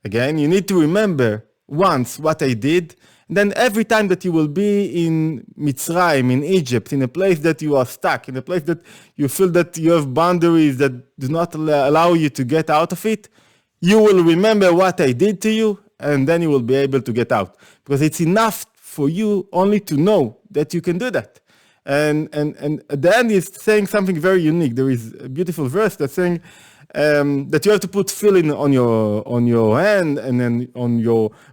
Again, you need to remember once what I did. And then every time that you will be in Mitzrayim, in Egypt, in a place that you are stuck, in a place that you feel that you have boundaries that do not allow you to get out of it, you will remember what I did to you, and then you will be able to get out. Because it's enough for you only to know that you can do that. And at the end, he's saying something very unique. There is a beautiful verse that's saying that you have to put tefillin on your hand and then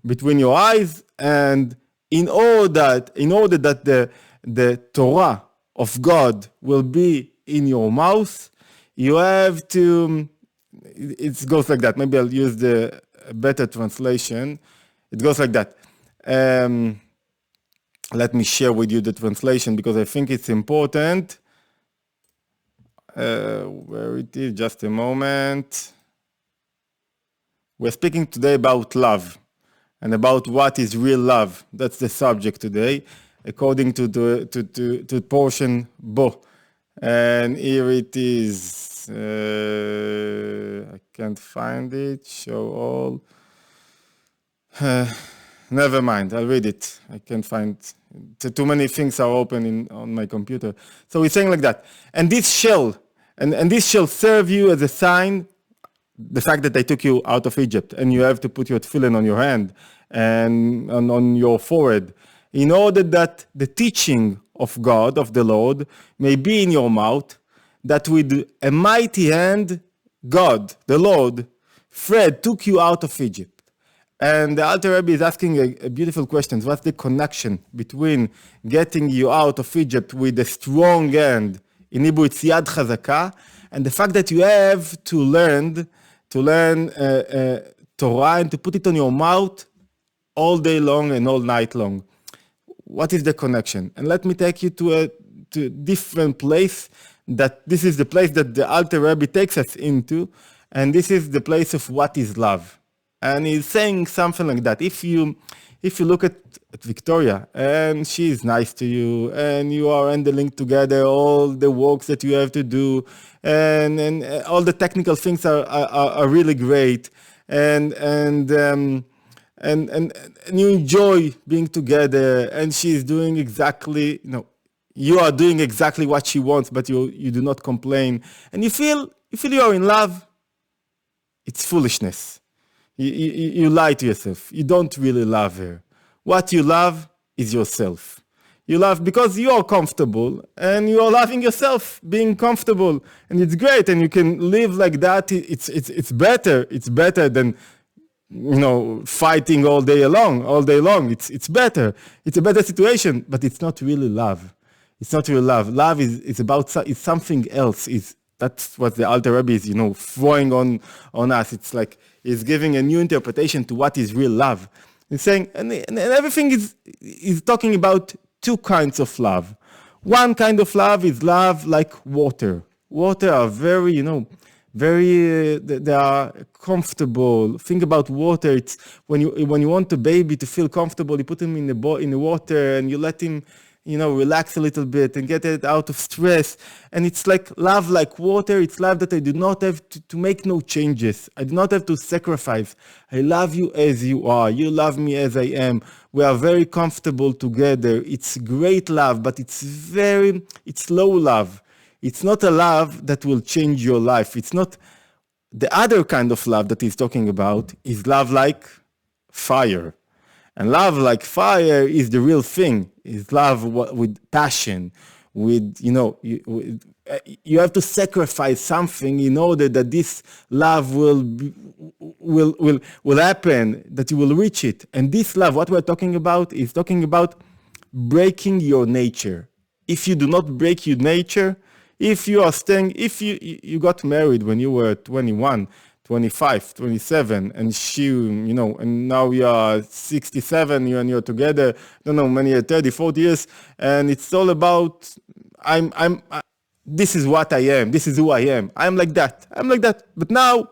between your eyes, and in order that the Torah of God will be in your mouth, you have to. It goes like that. Maybe I'll use the better translation. It goes like that. Let me share with you the translation because I think it's important. Where it is, just a moment. We're speaking today about love and about what is real love. That's the subject today, according to the portion Bo. And here it is. I can't find it. Show all. Never mind, I'll read it. I can't find, too many things are open on my computer. So he's saying like that. And this shall serve you as a sign, the fact that I took you out of Egypt, and you have to put your tefillin on your hand and on your forehead, in order that the teaching of God, of the Lord, may be in your mouth, that with a mighty hand, God, the Lord, Fred, took you out of Egypt. And the Alter Rebbe is asking a beautiful question. What's the connection between getting you out of Egypt with a strong hand, in Hebrew it's Yad Chazaka, and the fact that you have to learn Torah and to put it on your mouth all day long and all night long? What is the connection? And let me take you to a different place. That this is the place that the Alter Rebbe takes us into, and this is the place of what is love. And he's saying something like that. If you look at Victoria and she is nice to you and you are handling together all the works that you have to do and all the technical things are really great and you enjoy being together and she is doing exactly, you are doing exactly what she wants, but you do not complain and you feel you are in love, it's foolishness. You lie to yourself. You don't really love her. What you love is yourself. You love because you are comfortable and you are loving yourself, being comfortable. And it's great and you can live like that. It's better. It's better than, fighting all day long. It's better. It's a better situation, but it's not really love. It's not real love. Love is something else. That's what the Alter Rebbe is, throwing on us. It's like he's giving a new interpretation to what is real love. He's saying, and everything is talking about two kinds of love. One kind of love is love like water. Water are very, they are comfortable. Think about water. It's when you want a baby to feel comfortable, you put him in the water and you let him, relax a little bit and get it out of stress. And it's like love like water. It's love that I do not have to make no changes. I do not have to sacrifice. I love you as you are. You love me as I am. We are very comfortable together. It's great love, but it's low love. It's not a love that will change your life. It's not the other kind of love that he's talking about is love like fire. And love like fire is the real thing. Is love with passion, with, you have to sacrifice something in order that this love will happen, that you will reach it. And this love, what we're talking about, is talking about breaking your nature. If you do not break your nature, if you you got married when you were 21, 25, 27, and she, and now you are 67, you're together, many 30, 40 years, and it's all about, this is what I am, this is who I am, I'm like that. But now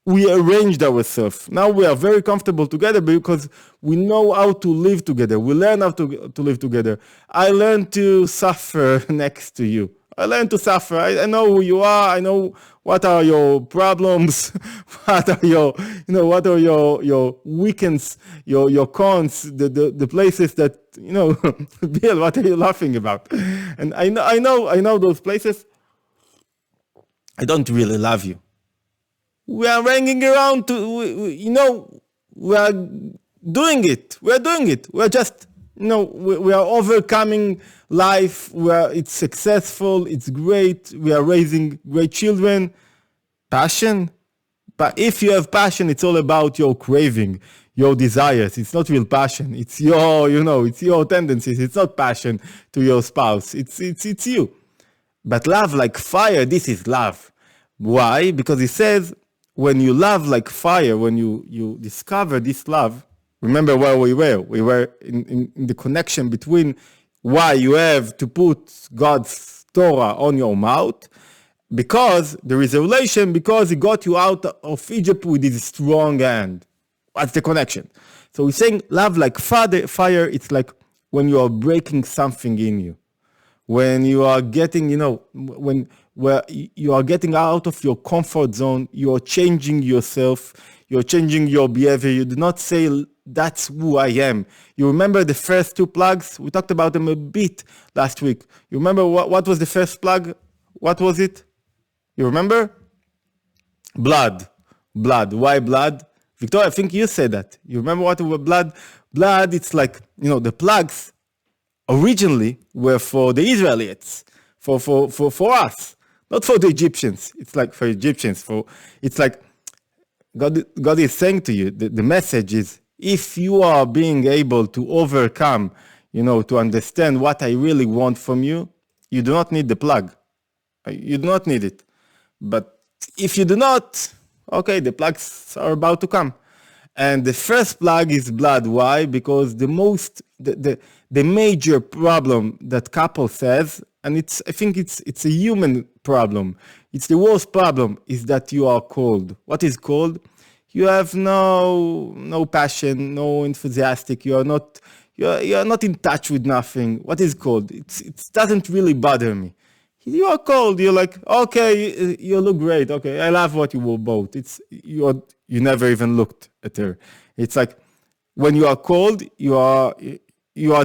we arranged ourselves. Now we are very comfortable together because we know how to live together. We learn how to live together. I learned to suffer next to you. I learn to suffer. I know who you are. I know what are your problems, what are your, what are your weekends, your cons, the places that, Bill, what are you laughing about? And I know those places. I don't really love you. We are hanging around we are doing it. We are doing it. We are just, we are overcoming life. It's successful. It's great. We are raising great children. Passion. But if you have passion, it's all about your craving, your desires. It's not real passion. It's your, it's your tendencies. It's not passion to your spouse. It's you. But love like fire, this is love. Why? Because he says, when you love like fire, when you discover this love, remember where we were. We were in the connection between why you have to put God's Torah on your mouth, because there is a relation, because he got you out of Egypt with his strong hand. What's the connection? So he's saying love like fire, it's like when you are breaking something in you. When you are getting, where you are getting out of your comfort zone, you are changing yourself, you're changing your behavior. You do not say, that's who I am. You remember the first two plugs? We talked about them a bit last week. You remember what was the first plug? What was it? You remember? Blood. Why blood? Victoria, I think you said that. You remember what was blood? Blood, it's like, the plugs originally were for the Israelites, for us, not for the Egyptians. It's like for Egyptians. It's like God is saying to you, the message is, if you are being able to overcome, to understand what I really want from you, you do not need the plug. You do not need it. But if you do not, okay, the plugs are about to come. And the first plug is blood. Why? Because the major problem that couple says, and I think it's a human problem. It's the worst problem, is that you are cold. What is cold? You have no passion, no enthusiastic. You are not in touch with nothing. What is cold? It doesn't really bother me. You are cold. You're like, okay, you look great. Okay, I love what you were both. You never even looked at her. It's like when you are cold, you are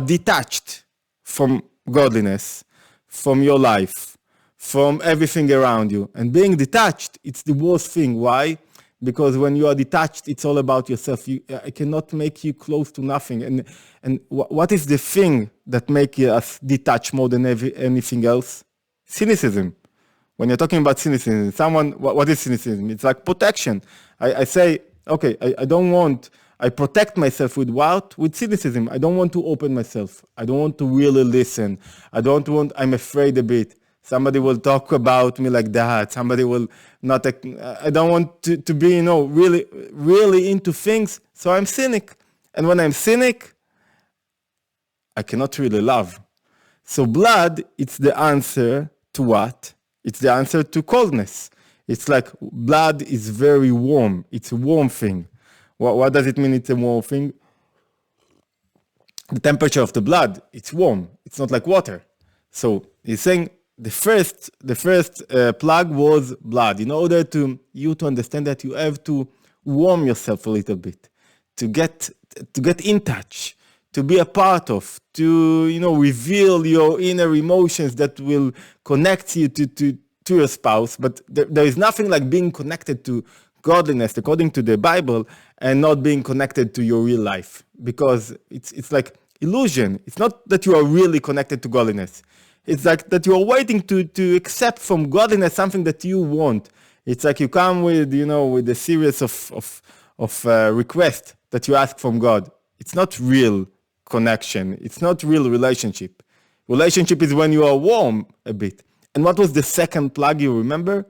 detached from godliness, from your life, from everything around you. And being detached, it's the worst thing. Why? Because when you are detached, it's all about yourself. I cannot make you close to nothing. And what is the thing that makes us detach more than anything else? Cynicism. When you're talking about cynicism, what is cynicism? It's like protection. I say, okay, I protect myself with what? With cynicism. I don't want to open myself. I don't want to really listen. I'm afraid a bit. Somebody will talk about me like that. Somebody will not, I don't want to be, really, really into things. So I'm cynic. And when I'm cynic, I cannot really love. So blood, it's the answer to what? It's the answer to coldness. It's like blood is very warm. It's a warm thing. What does it mean it's a warm thing? The temperature of the blood, it's warm. It's not like water. So he's saying the first plug was blood. In order to understand that, you have to warm yourself a little bit, to get in touch, to be a part of, to reveal your inner emotions that will connect you to your spouse. But there is nothing like being connected to godliness according to the Bible and not being connected to your real life, because it's like illusion. It's not that you are really connected to godliness. It's like that you are waiting to accept from godliness something that you want. It's like you come with a series of requests that you ask from God. It's not real connection. It's not real relationship. Relationship is when you are warm a bit. And what was the second plug, you remember?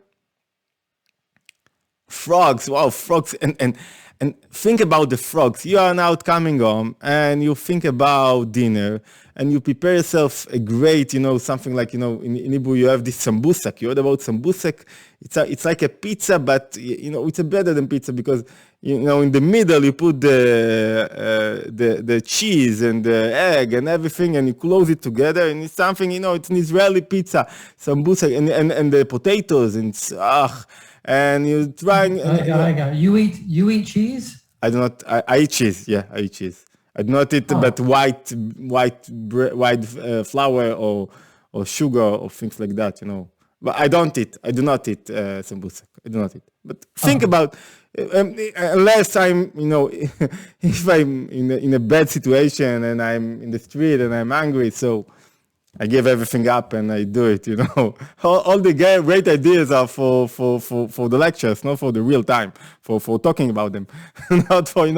Frogs. Wow, frogs. And And think about the frogs. You are now coming home and you think about dinner and you prepare yourself a great, something like, in Hebrew you have this sambusak. You heard about sambusak? It's like a pizza, but, it's better than pizza because, in the middle you put the cheese and the egg and everything and you close it together and it's something, it's an Israeli pizza, sambusak and the potatoes and and you're trying. I got it. You eat cheese? I do not. I eat cheese. Yeah, I eat cheese. I do not eat but white flour or sugar or things like that. But I don't eat. I do not eat sambusak. I do not eat. But think about unless I'm, if I'm in a bad situation and I'm in the street and I'm angry, so I give everything up and I do it, all the great ideas are for the lectures, not for the real time, for talking about them, not for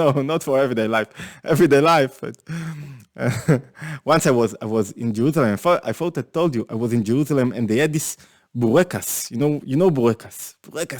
everyday life. But, once I was in Jerusalem. I thought I told you I was in Jerusalem and they had this burekas, burekas.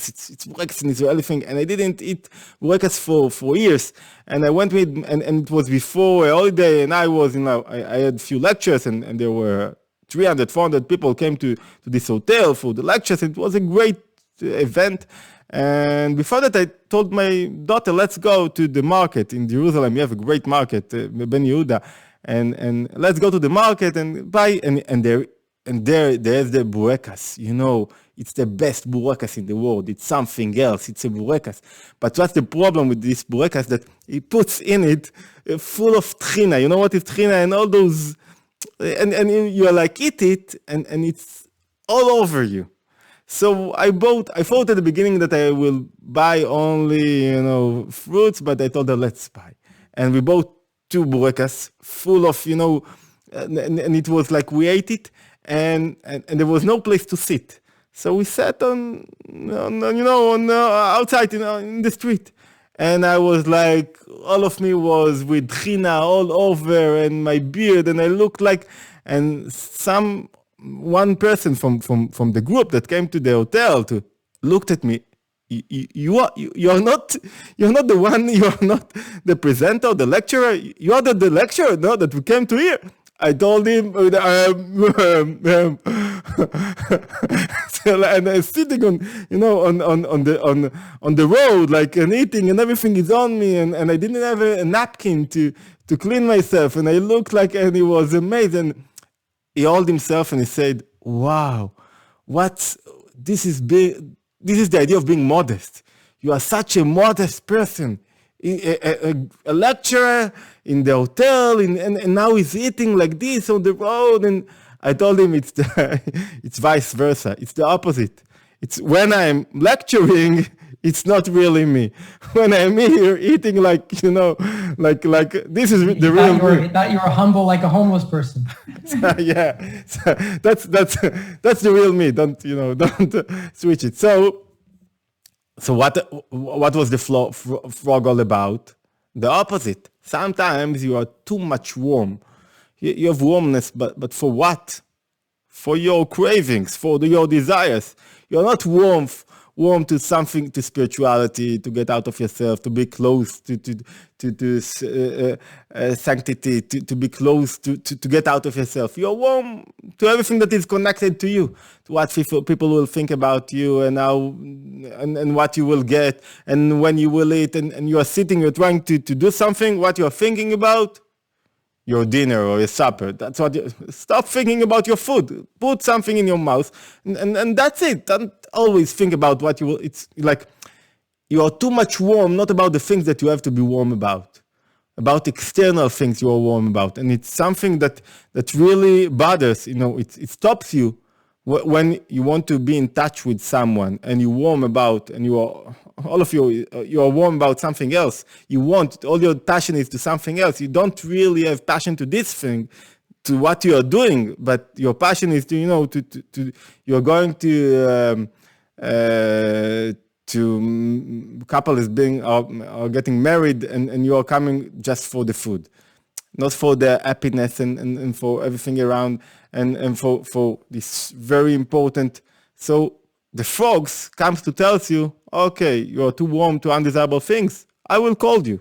It's burekas, an Israeli thing, and I didn't eat burekas for years. And I went with, and it was before a holiday, and I was, I had a few lectures, and there were 300, 400 people came to this hotel for the lectures. It was a great event. And before that, I told my daughter, let's go to the market in Jerusalem. You have a great market, Ben Yehuda, and let's go to the market and buy, and there's the burekas. It's the best burekas in the world. It's something else. It's a burekas. But what's the problem with this burekas? That it puts in it full of trina. You know what is trina? And all those, and you're like, eat it, and it's all over you. So I thought at the beginning that I will buy only, fruits, but I told her, let's buy. And we bought 2 burekas full of, and it was like we ate it. And there was no place to sit, so we sat on outside, in the street, and I was like, all of me was with trina all over, and my beard, and I looked like, and one person from the group that came to the hotel looked at me. You're not the one. You're not the presenter, the lecturer. You are the lecturer, no, that we came to hear. I told him, and I was sitting on the road, like, and eating, and everything is on me, and I didn't have a napkin to clean myself, and I looked like, and he was amazed, and he held himself and he said, "Wow, this is the idea of being modest. You are such a modest person." A lecturer in the hotel, and now he's eating like this on the road. And I told him it's vice versa. It's the opposite. It's when I'm lecturing, it's not really me. When I'm here eating like this is the real me. You thought you were humble like a homeless person. Yeah, so that's the real me. Don't switch it. So what was the frog all about? The opposite. Sometimes you are too much warm. You have warmness, but for what? For your cravings, for your desires. You're not warm to something, to spirituality, to get out of yourself, to be close to sanctity, to be close to get out of yourself. You're warm to everything that is connected to you, to what people will think about you, and how and what you will get, and when you will eat, and you are sitting, you're trying to do something. What you're thinking about? Your dinner or your supper. That's what stop thinking about your food. Put something in your mouth, and that's it. Don't always think about what you will. It's like you are too much warm, not about the things that you have to be warm about external things you are warm about, and it's something that really bothers. It stops you when you want to be in touch with someone, and you warm about, and you are. All of you are warm about something else. You want, all your passion is to something else. You don't really have passion to this thing, to what you are doing, but your passion is to, you're going to couple is are getting married, and you are coming just for the food, not for the happiness and for everything around, and for this very important. So the frogs comes to tell you, okay, you're too warm to undesirable things. I will call you.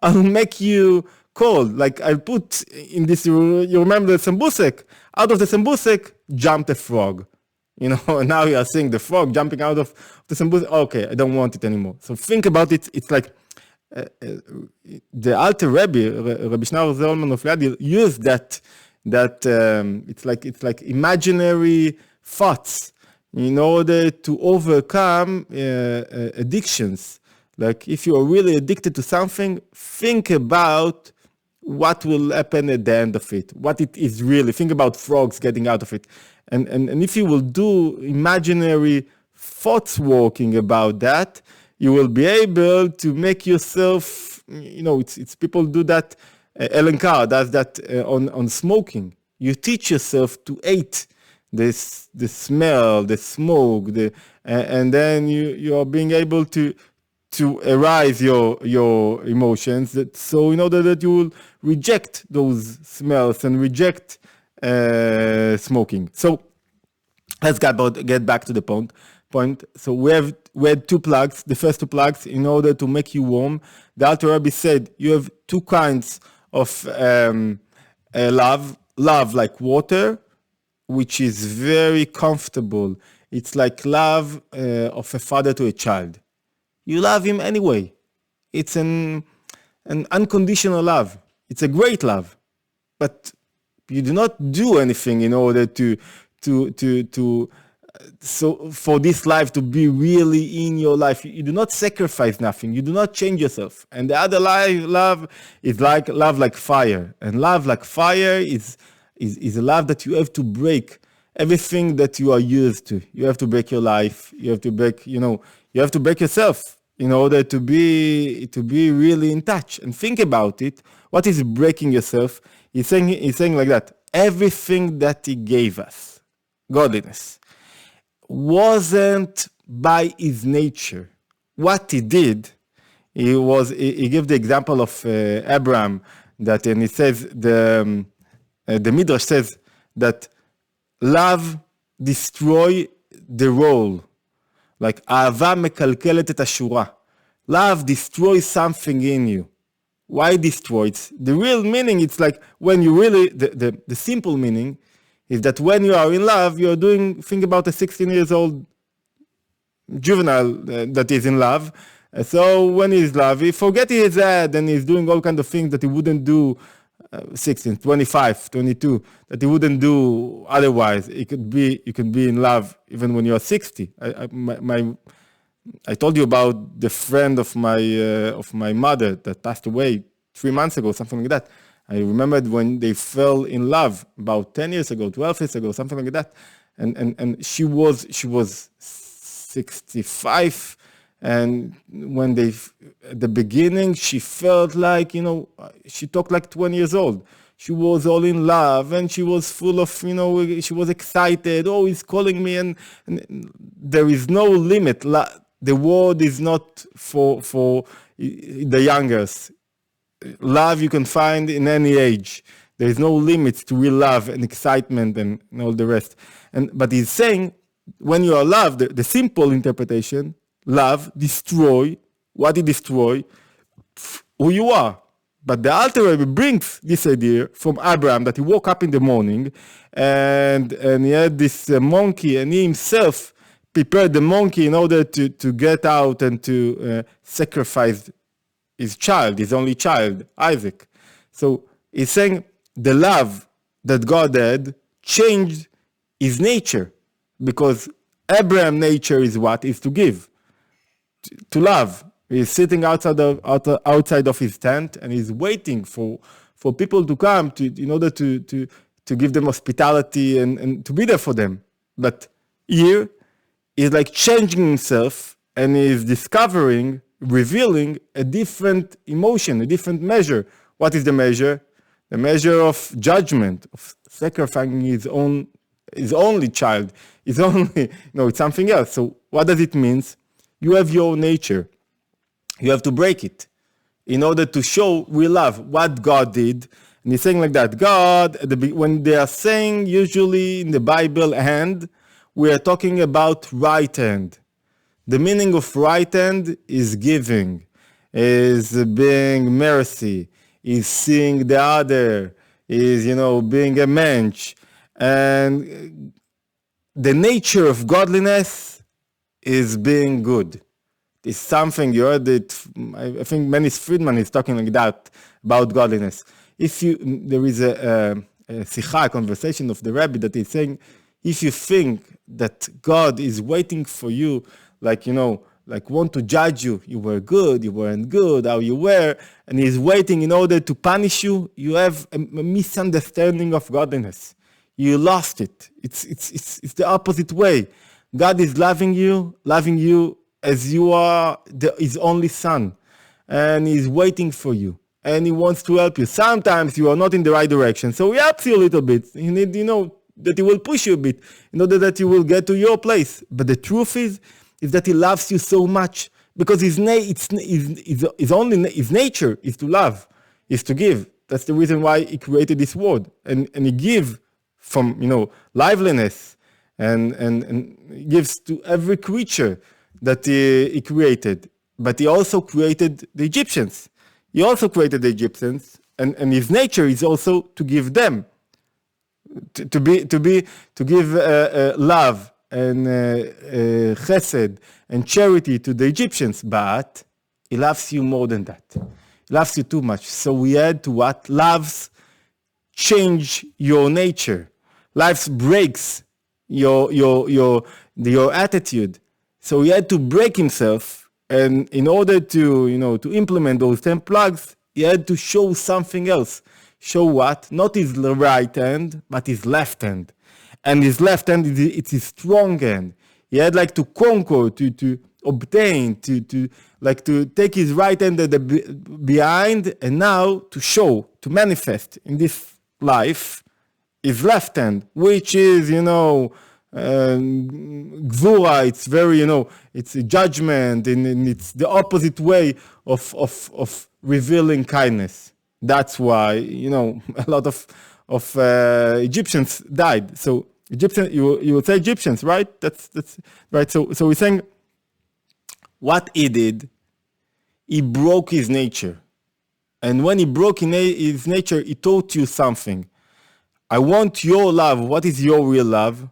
I'll make you cold. Like I put in this, you remember the sembusek? Out of the sembusek jumped a frog. You know, and now you are seeing the frog jumping out of the sembusek. Okay, I don't want it anymore. So think about it. It's like the Alter Rebbe, Rabbi Shneur Zalman of Liadi, used that it's like imaginary thoughts in order to overcome addictions. Like if you are really addicted to something, think about what will happen at the end of it, what it is really. Think about frogs getting out of it. And if you will do imaginary thoughts working about that, you will be able to make yourself, it's people do that. Ellen Carr does that on smoking. You teach yourself to hate the smell, the smoke, and then you are being able to arise your emotions. So in order that you will reject those smells and reject smoking. So let's get back to the point. So we had two plugs. The first two plugs, in order to make you warm, the Alter Rebbe said you have two kinds of love like water, which is very comfortable. It's like love of a father to a child. You love him anyway. It's an unconditional love. It's a great love, but you do not do anything in order so for this life to be really in your life. You do not sacrifice nothing. You do not change yourself. And the other love is like love like fire. And love like fire is a love that you have to break everything that you are used to. You have to break your life. You have to break, you have to break yourself in order to be really in touch. And think about it. What is breaking yourself? He's saying like that. Everything that he gave us, godliness, wasn't by his nature. What he did, he gave the example of Abraham, and he says the Midrash says that love destroy the role. Like אהבה מקלקלת את השורה. Love destroys something in you. Why destroys? The real meaning, it's like when you really, the simple meaning is that when you are in love, you are think about a 16 years old juvenile that is in love. So when he's in love, he forgets his dad and he's doing all kinds of things that he wouldn't do 16, 25, 22, that he wouldn't do otherwise. You could be in love even when you're 60. I told you about the friend of my mother that passed away 3 months ago, something like that. I remembered when they fell in love about 10 years ago, 12 years ago, something like that. And she was 65, and when at the beginning, she felt like, she talked like 20 years old. She was all in love, and she was full of, she was excited. Oh, he's calling me, and there is no limit. The world is not for the youngest. Love you can find in any age. There is no limits to real love and excitement and all the rest. But he's saying, when you are loved, the simple interpretation, love destroy what it destroy, who you are. But the Alter Rebbe brings this idea from Abraham, that he woke up in the morning and he had this monkey, and he himself prepared the monkey in order to get out and to sacrifice his child, his only child, Isaac. So he's saying the love that God had changed his nature, because Abraham's nature is what? Is to give, to love. He's sitting outside of his tent, and he's waiting for people to come in order to give them hospitality and to be there for them. But here, he's like changing himself, and he's revealing a different emotion, a different measure. What is the measure? The measure of judgment, of sacrificing his only child. It's something else. So what does it mean? You have your nature. You have to break it in order to show real love, what God did. And he's saying like that. God, when they are saying usually in the Bible hand, we are talking about right hand. The meaning of right hand is giving. is being mercy, is seeing the other, is, being a mensch. And the nature of godliness is being good. It's something you heard it. I think Menis Friedman is talking like that about godliness. If you, there is a sikha, a conversation of the rabbi that is saying, if you think that God is waiting for you, like, like want to judge you, you were good, you weren't good, how you were, and he's waiting in order to punish you, you have a misunderstanding of godliness. You lost it. It's the opposite way. God is loving you as you are his only son, and he's waiting for you, and he wants to help you. Sometimes you are not in the right direction, so he helps you a little bit. You need, that he will push you a bit in order that you will get to your place. But the truth is that he loves you so much because his nature is to love, is to give. That's the reason why he created this world, and he give from liveliness, and gives to every creature that he created. But he also created the Egyptians. He also created the Egyptians, and his nature is also to give them, to give love and chesed and charity to the Egyptians. But he loves you more than that. He loves you too much. So we had to what? Loves change your nature. Life breaks your attitude. So he had to break himself, and in order to to implement those 10 plugs, he had to show something else. Show what? Not his right hand, but his left hand. And his left hand, it's his strong hand. He had like to conquer, to obtain, to take his right hand at the behind, and now to show, to manifest in this life his left hand, which is, gvura. It's very, it's a judgment, and it's the opposite way of revealing kindness. That's why, a lot of Egyptians died. So Egyptians, you would say Egyptians, right? That's right. So we're saying what he did, he broke his nature. And when he broke his nature, he taught you something. I want your love. What is your real love?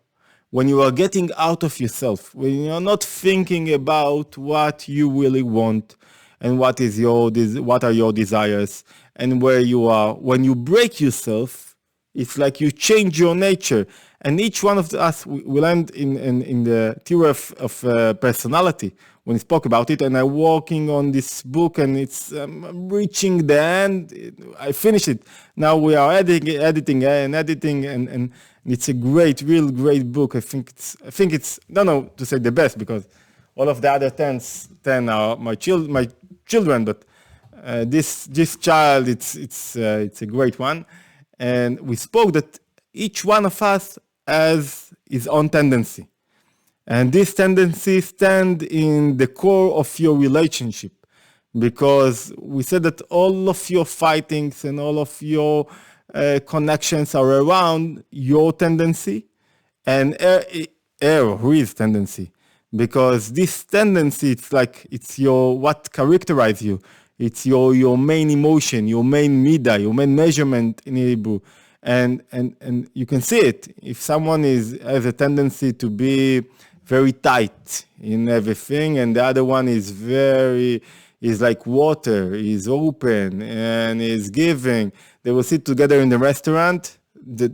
When you are getting out of yourself, when you're not thinking about what you really want and what are your desires and where you are. When you break yourself, it's like you change your nature. And each one of us, we learned in the theory of personality when he spoke about it, and I'm working on this book, and it's reaching the end. I finished it. Now we are editing, and it's a real great book. I think it's I don't know to say the best, because all of the other 10 are my children, but this child, it's a great one. And we spoke that each one of us has his own tendency. And this tendency stands in the core of your relationship, because we said that all of your fightings and all of your connections are around your tendency and his tendency. Because this tendency, it's what characterizes you. It's your main emotion, your main midah, your main measurement in Hebrew. And you can see it. If someone has a tendency to be very tight in everything, and the other one is like water, is open and is giving, they will sit together in the restaurant. The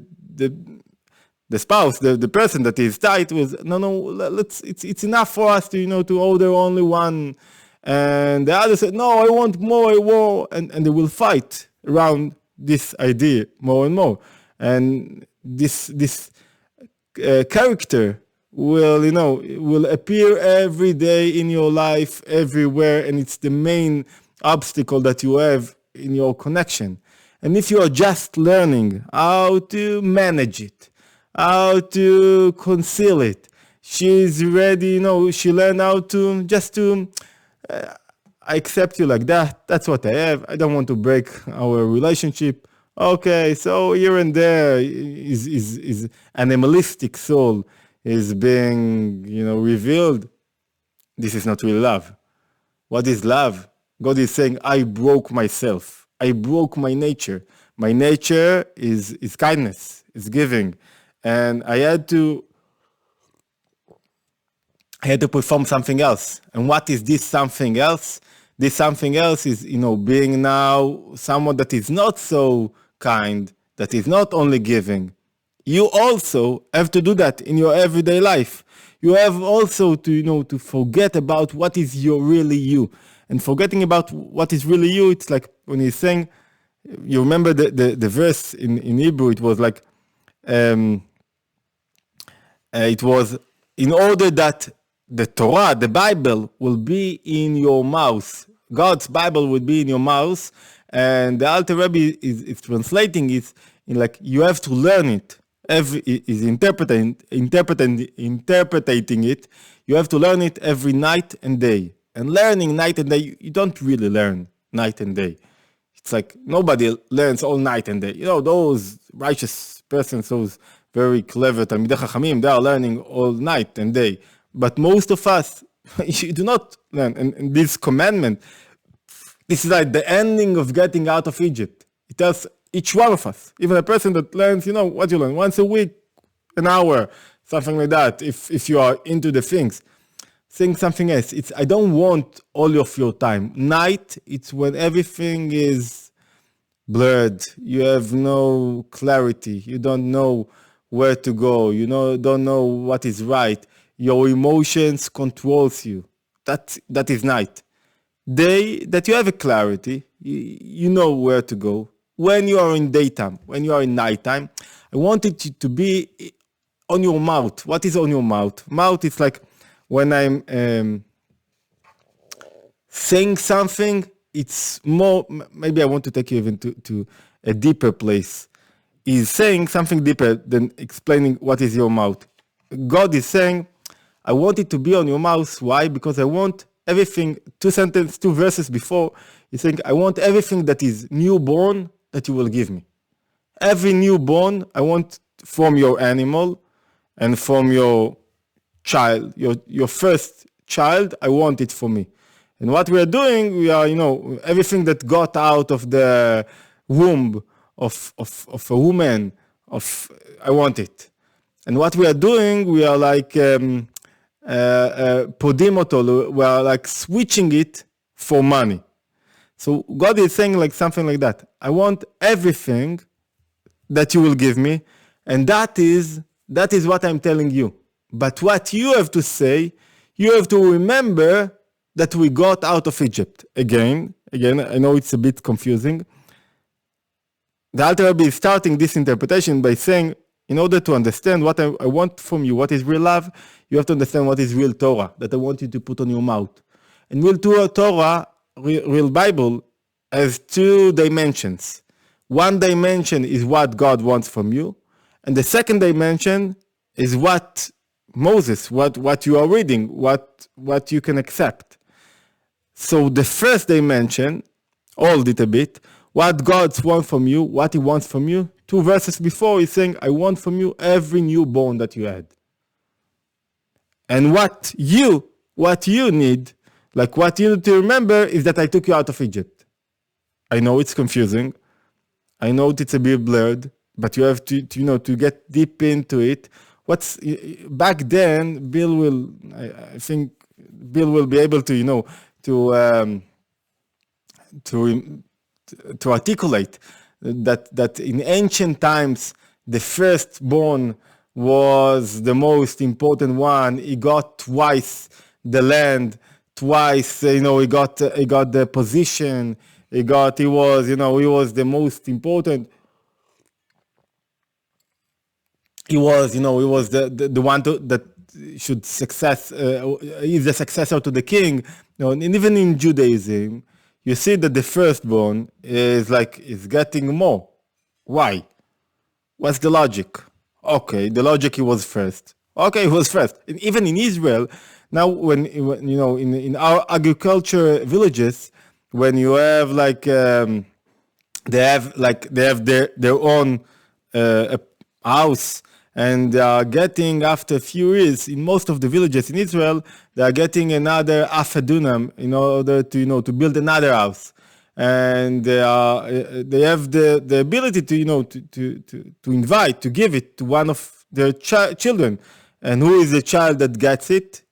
spouse, the person that is tight, was it's enough for us to order only one, and the other said, no, I want more, and they will fight around this idea more and more, and this character will appear every day in your life, everywhere, and it's the main obstacle that you have in your connection. And if you are just learning how to manage it, how to conceal it, she's ready, she learned how to I accept you like that. That's what I have. I don't want to break our relationship. Okay, so here and there is animalistic soul is being, revealed. This is not real love. What is love? God is saying, I broke myself. I broke my nature. My nature is kindness, is giving. And I had to perform something else. And what is this something else? This something else is, being now someone that is not so kind, that is not only giving. You also have to do that in your everyday life. You have also to, to forget about what is your really you. And forgetting about what is really you, it's like when he's saying, you remember the verse in Hebrew, it was like, it was in order that the Torah, the Bible, will be in your mouth. God's Bible will be in your mouth. And the Alter Rebbe is translating it in like, you have to learn it. Is interpreting it. You have to learn it every night and day. And learning night and day, you don't really learn night and day. It's like nobody learns all night and day. Those righteous persons, those very clever Talmidei Chachamim, they are learning all night and day. But most of us, you do not learn. And this commandment, this is like the ending of getting out of Egypt. It tells each one of us, even a person that learns, what you learn, once a week, an hour, something like that, if you are into the things. Saying something else, I don't want all of your time. Night, it's when everything is blurred. You have no clarity. You don't know where to go. You don't know what is right. Your emotions controls you. That is night. Day, that you have a clarity. You know where to go. When you are in daytime, when you are in nighttime, I want it to be on your mouth. What is on your mouth? Mouth is like when I'm saying something, it's more, maybe I want to take you even to a deeper place. Is saying something deeper than explaining what is your mouth. God is saying, I want it to be on your mouth. Why? Because I want everything, two verses before, he's saying, I want everything that is newborn that you will give me. Every newborn, I want from your animal and from your child, your first child, I want it for me. And what we are doing, we are, everything that got out of the womb of a woman, I want it. And what we are doing, we are like podimotol, we are like switching it for money. So God is saying like something like that. I want everything that you will give me, and that is what I'm telling you. But what you have to say, you have to remember that we got out of Egypt. Again, I know it's a bit confusing. The Alter Rebbe is starting this interpretation by saying, in order to understand what I want from you, what is real love, you have to understand what is real Torah, that I want you to put on your mouth. And real Torah, real Bible, has two dimensions. One dimension is what God wants from you, and the second dimension is what Moses, what you are reading, what you can accept. So the first dimension, hold it a bit, what God wants from you, what he wants from you. 2 verses before, he's saying, I want from you every newborn that you had. And what you need, like what you need to remember is that I took you out of Egypt. I know it's confusing. I know it's a bit blurred, but you have to get deep into it. Back then, I think Bill will be able to, to articulate that in ancient times, the firstborn was the most important one. He got twice the land, twice, he got the position. He was the most important. He was the one that should is the successor to the king. And even in Judaism, you see that the firstborn is getting more. Why? What's the logic? Okay, the logic, he was first. Okay, he was first. And even in Israel, now when in our agriculture villages, when you have they have their own house, And they are getting, after a few years, in most of the villages in Israel, they are getting another half a dunam in order to, to build another house. And they have the ability to, to invite, to give it to one of their children. And who is the child that gets it?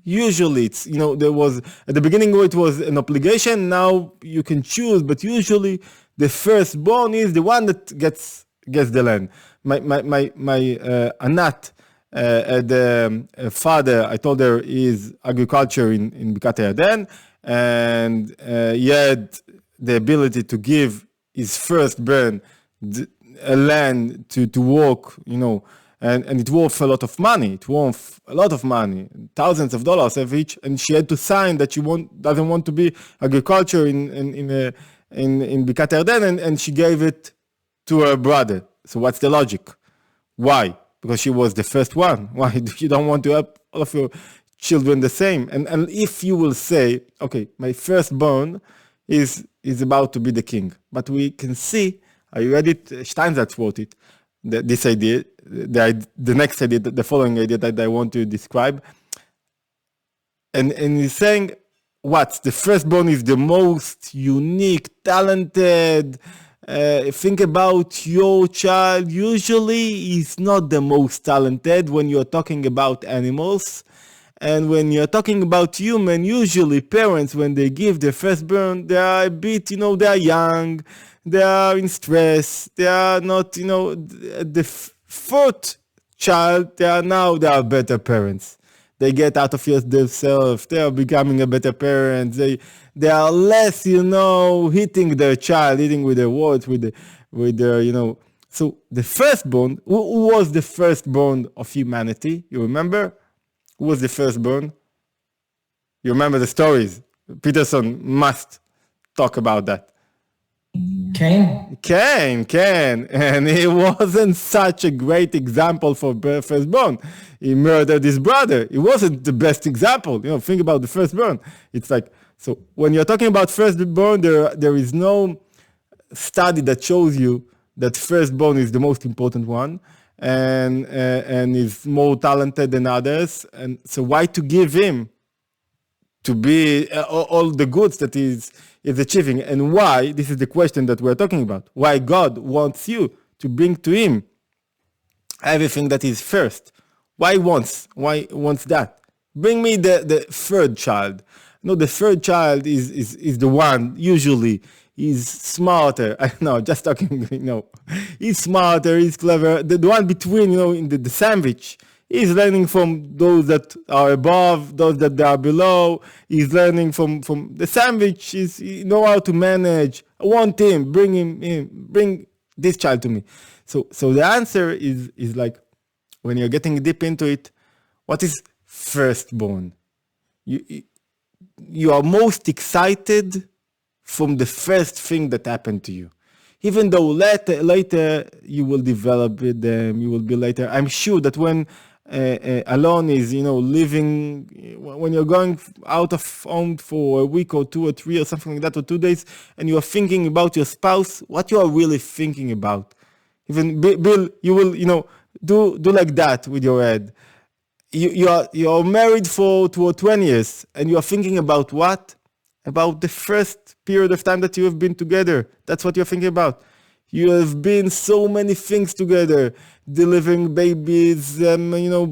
Usually it's, there was, at the beginning it was an obligation, now you can choose, but usually the firstborn is the one that gets the land. My Anat, the father, I told her, is agriculture in Bikat Yarden, and he had the ability to give his firstborn a land to work, and it worth a lot of money. It worth a lot of money, thousands of dollars every each. And she had to sign that she doesn't want to be agriculture in Bikat Yarden, and she gave it to her brother. So what's the logic? Why? Because she was the first one. Why? You don't want to have all of your children the same. And if you will say, okay, my firstborn is about to be the king, but we can see, I read it, Steinzatz wrote it, this idea, the next idea, the following idea that I want to describe. And he's saying, what? The firstborn is the most unique, talented. Think about your child. Usually he's not the most talented when you're talking about animals. And when you're talking about human, usually parents, when they give their firstborn, they are a bit, they are young, they are in stress, they are not, the fourth child, they are better parents. They get out of themselves, they are becoming a better parent, they are less, hitting their child, hitting with their words, with their, So the firstborn, who was the firstborn of humanity? You remember? Who was the firstborn? You remember the stories. Peterson must talk about that. Cain. And he wasn't such a great example for firstborn. He murdered his brother. He wasn't the best example. Think about the firstborn. It's like, so when you're talking about firstborn, there is no study that shows you that firstborn is the most important one. And is more talented than others, and so why to give him to be all the goods that is achieving, and why? This is the question that we're talking about. Why God wants you to bring to Him everything that is first? Why wants that? Bring me the third child. No, the third child is the one usually. He's smarter. I know, just talking, He's smarter, he's clever. The one between, in the sandwich, he's learning from those that are above, those that are below. He's learning from the sandwich. He know how to manage. I want him, bring him in, bring this child to me. So the answer is like, when you're getting deep into it, what is firstborn? You are most excited from the first thing that happened to you. Even though later you will develop with them, you will be later. I'm sure that when Alon is, living, when you're going out of home for a week or 2 or 3 or something like that, or 2 days, and you are thinking about your spouse, what you are really thinking about. Even Bill, you will, do like that with your head. You are married for 20 years, and you are thinking about what? About the first period of time that you have been together. That's what you're thinking about. You have been so many things together, delivering babies,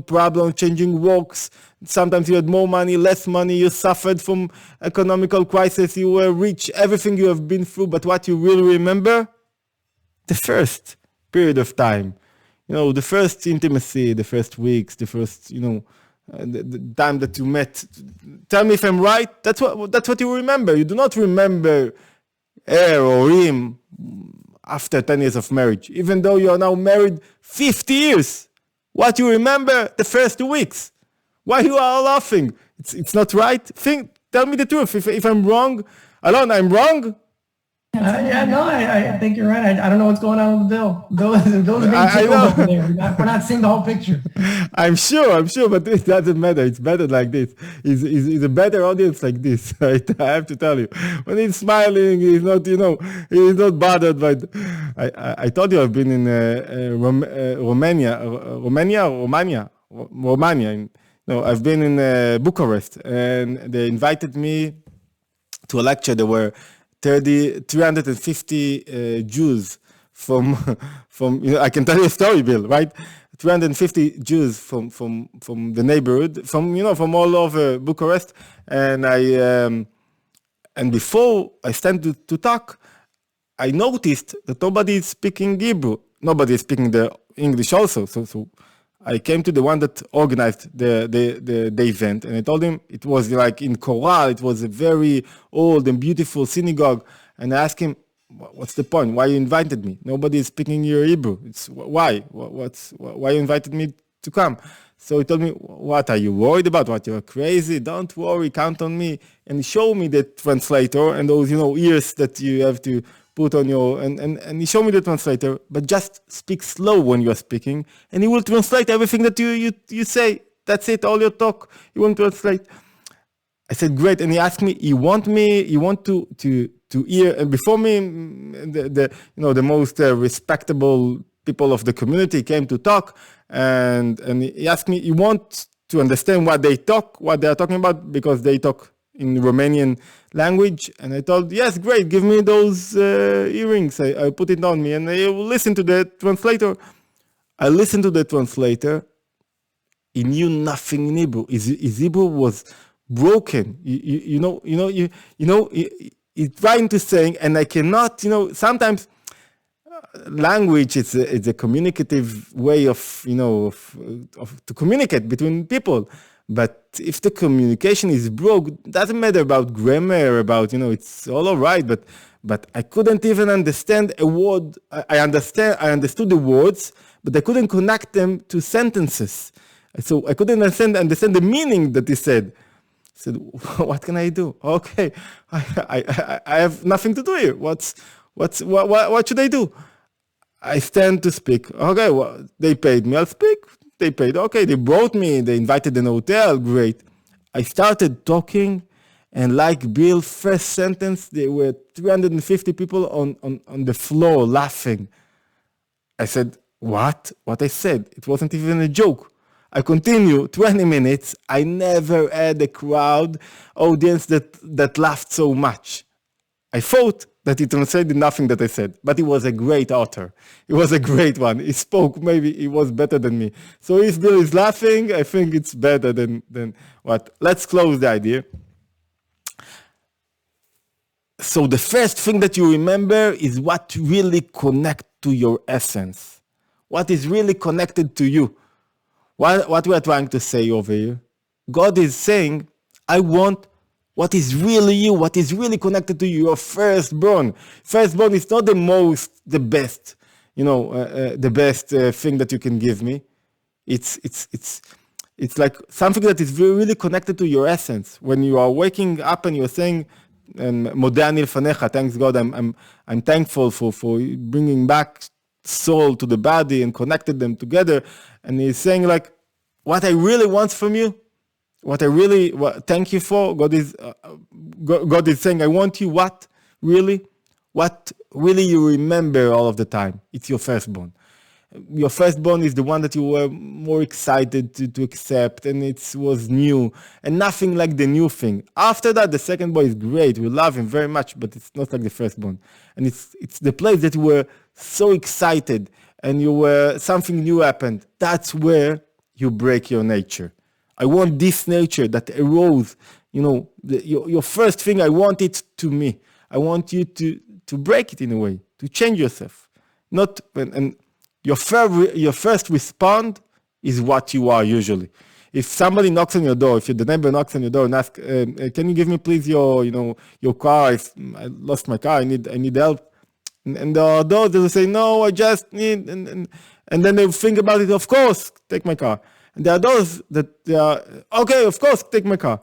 problems, changing works. Sometimes you had more money, less money. You suffered from economical crisis. You were rich, everything you have been through. But what you really remember? The first period of time. The first intimacy, the first weeks, the first, the time that you met. Tell me if I'm right. That's what you remember. You do not remember her or him after 10 years of marriage, even though you are now married 50 years. What you remember? The first 2 weeks. Why you are laughing? It's not right. Tell me the truth. If I'm wrong, Alon, I'm wrong. I think you're right. I don't know what's going on with the bill. Bill's being I tickled over know. there. We're not seeing the whole picture. I'm sure, but it doesn't matter. It's better like this. He's a better audience like this. Right? I have to tell you. When he's smiling, he's not, he's not bothered. But I told you I've been in Romania. No, I've been in Bucharest, and they invited me to a lecture. There were 350 Jews from I can tell you a story, Bill, right? 350 Jews from the neighborhood, from all over Bucharest, and and before I stand to talk, I noticed that nobody is speaking Hebrew. Nobody is speaking the English also. So I came to the one that organized the event, and I told him it was like in Corral. It was a very old and beautiful synagogue. And I asked him, "What's the point? Why you invited me? Nobody is speaking your Hebrew. It's why? Why you invited me to come?" So he told me, "What are you worried about? What, you're crazy? Don't worry, count on me." And he showed me the translator and those ears that you have to put on your and he showed me the translator, but just speak slow when you're speaking, and he will translate everything that you say. That's it, all your talk. He won't translate. I said, great. And he asked me, you want to hear, and before me, the most respectable people of the community came to talk, and he asked me, you want to understand what they are talking about, because they talk in Romanian language. And I told, yes, great, give me those earrings. I put it on me, and I listened to the translator. I listened to the translator. He knew nothing in Hebrew. His Hebrew was broken. He's trying to say, and I cannot. Sometimes language it's a communicative way of to communicate between people. But if the communication is broke, doesn't matter about grammar, it's all right. But I couldn't even understand a word. I understood the words, but I couldn't connect them to sentences. So I couldn't understand the meaning that he said. I said, what can I do? Okay, I have nothing to do here. What should I do? I stand to speak. Okay, well, they paid me. I'll speak. They paid. Okay, they brought me. They invited an hotel. Great. I started talking, and like Bill, first sentence, there were 350 people on the floor laughing. I said, what? What I said? It wasn't even a joke. I continue 20 minutes. I never had a crowd audience that laughed so much. I thought that he translated nothing that I said, but he was a great author. He was a great one. He spoke, maybe he was better than me. So if Bill is laughing, I think it's better than what. Let's close the idea. So the first thing that you remember is what really connects to your essence. What is really connected to you. What we are trying to say over here. God is saying, I want what is really you, what is really connected to you, your firstborn. Firstborn is not the best, the best thing that you can give me. It's like something that is really connected to your essence. When you are waking up and you're saying, "Modeh ani lefanecha," thanks God, I'm thankful for bringing back soul to the body and connected them together. And he's saying, like, what I really want from you, what I really thank you for. God is saying, I want you what really you remember all of the time. It's your firstborn. Your firstborn is the one that you were more excited to accept, and it was new, and nothing like the new thing. After that, the second boy is great. We love him very much, but it's not like the firstborn. And it's the place that you were so excited, and something new happened. That's where you break your nature. I want this nature that arose, your first thing, I want it to me. I want you to break it in a way, to change yourself. And your first response is what you are usually. If somebody knocks on your door, if the neighbor knocks on your door and asks, can you give me please your car? I lost my car, I need help. And the adult will say, no, I just need, and then they think about it, of course, take my car. And there are those that they are, okay, of course, take my car.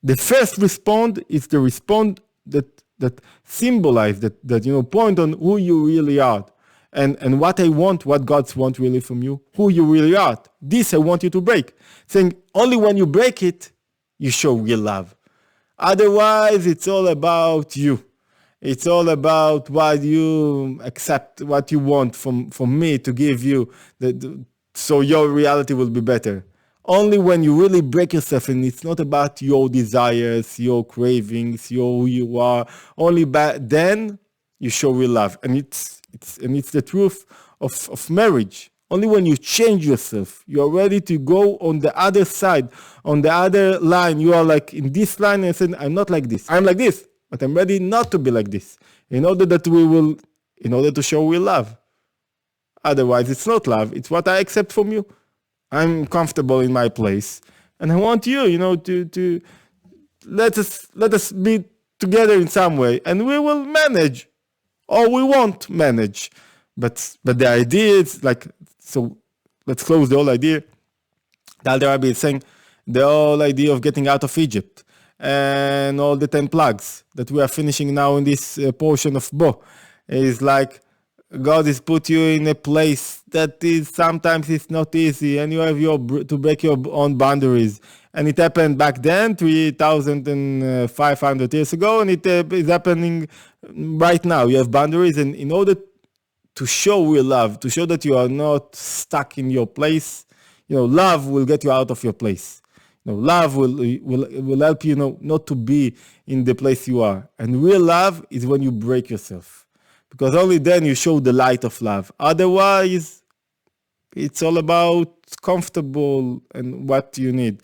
The first response is the response that that symbolize, that point on who you really are. And what I want, what God wants really from you, who you really are. This I want you to break. Saying only when you break it, you show real love. Otherwise, it's all about you. It's all about what you accept, what you want from me to give you, so your reality will be better. Only when you really break yourself, and it's not about your desires, your cravings, who you are. Only then you show real love, and it's the truth of marriage. Only when you change yourself, you are ready to go on the other side, on the other line. You are like in this line and saying, I'm not like this. I'm like this, but I'm ready not to be like this. In order to show real love. Otherwise, it's not love. It's what I accept from you. I'm comfortable in my place, and I want you, to let us be together in some way, and we will manage, or we won't manage. But the idea is like, so let's close the whole idea. The Alter Rabbi is saying the whole idea of getting out of Egypt and all the 10 plagues that we are finishing now in this portion of Bo is like God has put you in a place that is sometimes it's not easy, and you have to break your own boundaries. And it happened back then, 3,500 years ago, and it is happening right now. You have boundaries, and in order to show real love, to show that you are not stuck in your place, love will get you out of your place. Love will help you, not to be in the place you are. And real love is when you break yourself. Because only then you show the light of love. Otherwise, it's all about comfortable and what you need.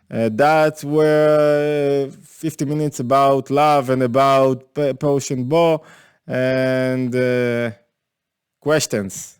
That's where 50 minutes about love and about Parshah Bo and questions.